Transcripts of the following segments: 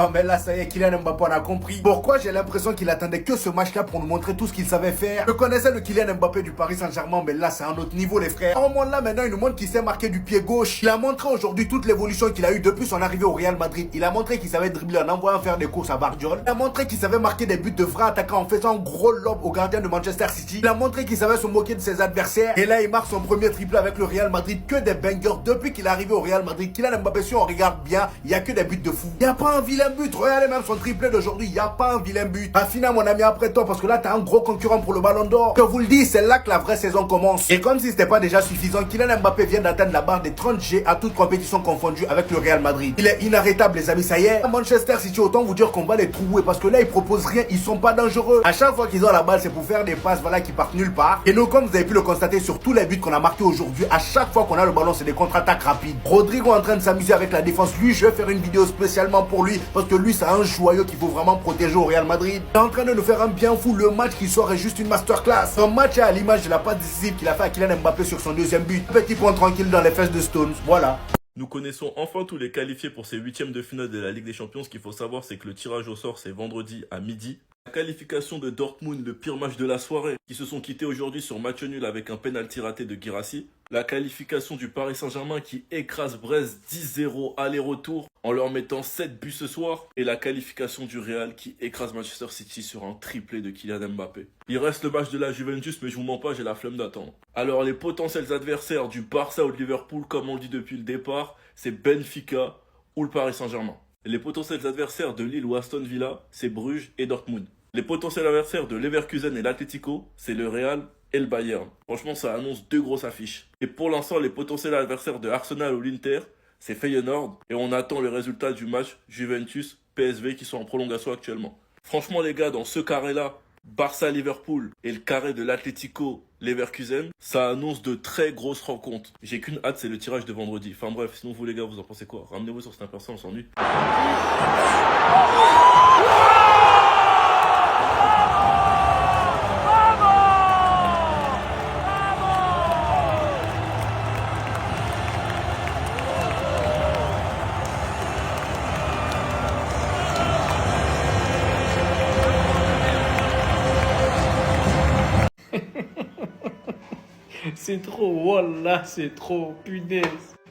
Ah mais là ça y est, Kylian Mbappé on a compris. Pourquoi j'ai l'impression qu'il attendait que ce match là pour nous montrer tout ce qu'il savait faire. Je connaissais le Kylian Mbappé du Paris Saint-Germain, mais là c'est un autre niveau les frères. Au moins là maintenant il nous montre qu'il sait marquer du pied gauche. Il a montré aujourd'hui toute l'évolution qu'il a eu depuis son arrivée au Real Madrid. Il a montré qu'il savait dribbler en envoyant faire des courses à Vardiol. Il a montré qu'il savait marquer des buts de vrai attaquant en faisant un gros lob au gardien de Manchester City. Il a montré qu'il savait se moquer de ses adversaires. Et là il marque son premier triplé avec le Real Madrid. Que des bangers depuis qu'il est arrivé au Real Madrid. Kylian Mbappé, si on regarde bien, il y a que des buts de fou. Il n'y a pas un vilain but. Regardez même son triplé d'aujourd'hui, il n'y a pas un vilain but. Affina mon ami après toi parce que là t'as un gros concurrent pour le ballon d'or. Je vous le dis, c'est là que la vraie saison commence. Et comme si c'était pas déjà suffisant, Kylian Mbappé vient d'atteindre la barre des 30 G à toute compétition confondue avec le Real Madrid. Il est inarrêtable les amis, ça y est. À Manchester City, autant vous dire qu'on va les trouver parce que là ils proposent rien, ils sont pas dangereux. À chaque fois qu'ils ont la balle, c'est pour faire des passes voilà qui partent nulle part. Et nous, comme vous avez pu le constater sur tous les buts qu'on a marqués aujourd'hui, à chaque fois qu'on a le ballon, c'est des contre-attaques rapides. Rodrigo est en train de s'amuser avec la défense. Lui, je vais faire une vidéo spécialement pour lui parce que lui c'est un joyau qu'il faut vraiment protéger au Real Madrid. Il est en train de nous faire un bien fou. Le match qui sort est juste une masterclass. Son match est à l'image de la passe décisive qu'il a fait à Kylian Mbappé sur son deuxième but. Petit point tranquille dans les fesses de Stones. Voilà. Nous connaissons enfin tous les qualifiés pour ces huitièmes de finale de la Ligue des Champions. Ce qu'il faut savoir, c'est que le tirage au sort, c'est vendredi à midi. La qualification de Dortmund, le pire match de la soirée, qui se sont quittés aujourd'hui sur match nul avec un pénalty raté de Guirassy. La qualification du Paris Saint-Germain qui écrase Brest 10-0 aller-retour en leur mettant 7 buts ce soir. Et la qualification du Real qui écrase Manchester City sur un triplé de Kylian Mbappé. Il reste le match de la Juventus, mais je vous mens pas, j'ai la flemme d'attendre. Alors les potentiels adversaires du Barça ou de Liverpool, comme on le dit depuis le départ, c'est Benfica ou le Paris Saint-Germain. Les potentiels adversaires de Lille ou Aston Villa, c'est Bruges et Dortmund. Les potentiels adversaires de Leverkusen et l'Atlético, c'est le Real et le Bayern. Franchement, ça annonce deux grosses affiches. Et pour l'instant, les potentiels adversaires de Arsenal ou l'Inter, c'est Feyenoord. Et on attend le résultat du match Juventus-PSV qui sont en prolongation actuellement. Franchement, les gars, dans ce carré-là, Barça-Liverpool et le carré de l'Atlético-Leverkusen, ça annonce de très grosses rencontres. J'ai qu'une hâte, c'est le tirage de vendredi. Enfin bref, sinon vous les gars, vous en pensez quoi? Ramenez-vous sur Snapper, on s'ennuie. C'est trop, voilà, c'est trop, punaise.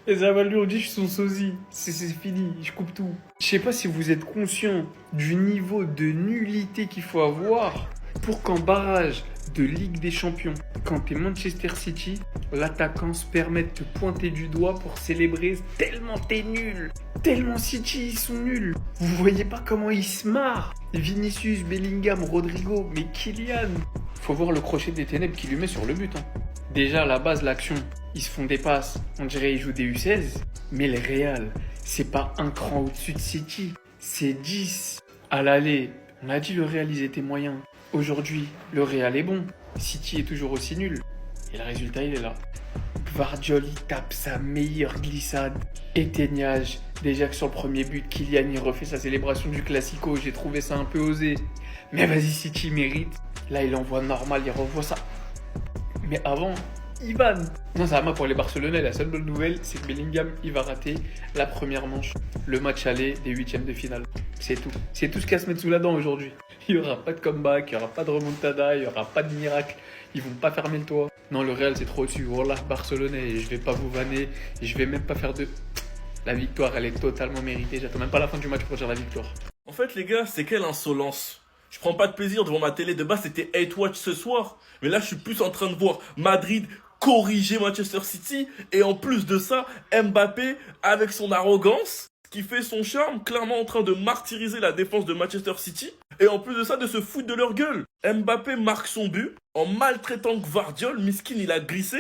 Les avalus ont dit je suis son sosie. C'est fini, je coupe tout. Je sais pas si vous êtes conscient du niveau de nullité qu'il faut avoir pour qu'en barrage de Ligue des Champions, quand t'es Manchester City, l'attaquant se permet de te pointer du doigt pour célébrer tellement t'es nul. Tellement City, ils sont nuls. Vous voyez pas comment ils se marrent. Vinicius, Bellingham, Rodrigo, mais Kylian. Faut voir le crochet des ténèbres qu'il lui met sur le but. Déjà, à la base, l'action, ils se font des passes. On dirait qu'ils jouent des U16. Mais le Real, c'est pas un cran au-dessus de City. C'est 10. À l'aller, on a dit le Real, ils étaient moyens. Aujourd'hui, le Real est bon. City est toujours aussi nul. Et le résultat, il est là. Vardiol, il tape sa meilleure glissade. Éteignage. Déjà que sur le premier but, Kylian, il refait sa célébration du Classico. J'ai trouvé ça un peu osé. Mais vas-y, City mérite. Là, il envoie normal, il revoit ça. Mais avant, Ivan. Non, ça va pour les Barcelonais. La seule bonne nouvelle, c'est que Bellingham, il va rater la première manche. Le match aller des huitièmes de finale. C'est tout. C'est tout ce qu'il y a à se mettre sous la dent aujourd'hui. Il n'y aura pas de comeback, il n'y aura pas de remontada, il n'y aura pas de miracle. Ils vont pas fermer le toit. Non, le Real, c'est trop au-dessus. Voilà, Barcelonais, je vais pas vous vanner. Je vais même pas faire de... La victoire, elle est totalement méritée. J'attends même pas la fin du match pour dire la victoire. En fait, les gars, c'est quelle insolence. Je prends pas de plaisir devant ma télé. De base, c'était Hate Watch ce soir. Mais là, je suis plus en train de voir Madrid corriger Manchester City. Et en plus de ça, Mbappé, avec son arrogance, qui fait son charme, clairement en train de martyriser la défense de Manchester City. Et en plus de ça, de se foutre de leur gueule. Mbappé marque son but en maltraitant Gvardiol. Miskin, il a glissé.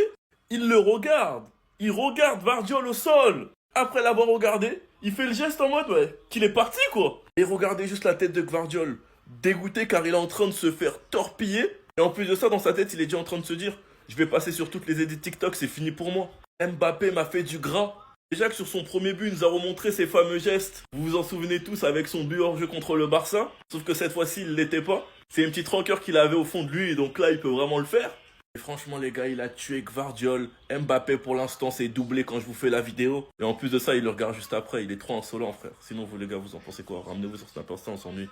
Il le regarde. Il regarde Gvardiol au sol. Après l'avoir regardé, il fait le geste en mode, ouais, qu'il est parti, quoi. Et regardez juste la tête de Gvardiol. Dégoûté car il est en train de se faire torpiller. Et en plus de ça, dans sa tête, il est déjà en train de se dire, je vais passer sur toutes les edits TikTok, c'est fini pour moi. Mbappé m'a fait du gras. Déjà que sur son premier but, il nous a remontré ses fameux gestes. Vous vous en souvenez tous avec son but hors jeu contre le Barça. Sauf que cette fois-ci, il l'était pas. C'est une petite rancœur qu'il avait au fond de lui et donc là, il peut vraiment le faire. Et franchement les gars, il a tué Gvardiol. Mbappé pour l'instant c'est doublé quand je vous fais la vidéo. Et en plus de ça, il le regarde juste après. Il est trop insolent frère. Sinon vous les gars, vous en pensez quoi? Ramenez-vous sur Snap Insta, on s'ennuie.